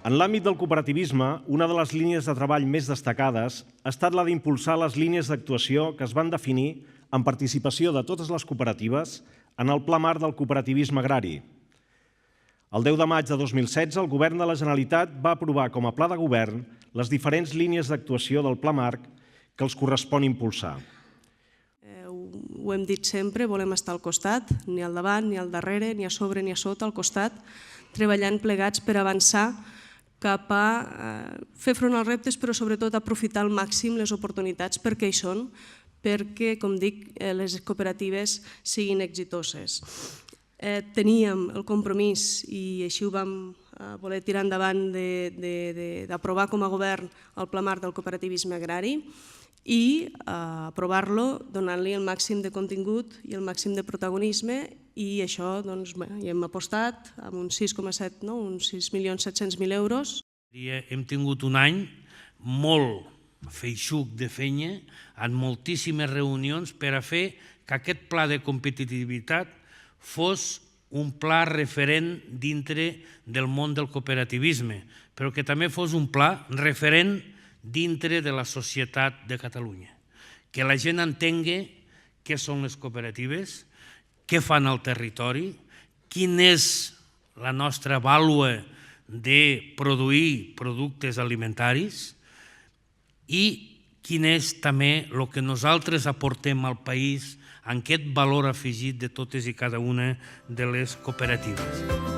En l'àmbit del cooperativisme, una de les línies de treball més destacades ha estat la d'impulsar les línies d'actuació que es van definir amb participació de totes les cooperatives en el Pla Marc del Cooperativisme Agrari. El 10 de maig de 2016, el Govern de la Generalitat va aprovar com a pla de govern les diferents línies d'actuació del Pla Marc que els correspon impulsar. Ho hem dit sempre, volem estar al costat, ni al davant, ni al darrere, ni a sobre ni a sota, al costat, treballant plegats per avançar cap a fer front als reptes, però sobretot aprofitar al màxim les oportunitats perquè hi són, perquè, com dic, les cooperatives siguin exitoses. Teníem el compromís, i així ho vam voler tirar endavant, d'aprovar com a govern el Pla Marc del Cooperativisme Agrari i aprovar-lo donant-li el màxim de contingut i el màxim de protagonisme, i això hi hem apostat amb uns 6,7, uns 6.700.000 euros. Hem tingut un any molt feixuc de feina, en moltíssimes reunions per a fer que aquest pla de competitivitat fos un pla referent dintre del món del cooperativisme, però que també fos un pla referent dintre de la societat de Catalunya. Que la gent entengui què són les cooperatives, què fan al territori, quina és la nostra vàlua de produir productes alimentaris i quin és també el que nosaltres aportem al país en aquest valor afegit de totes i cada una de les cooperatives.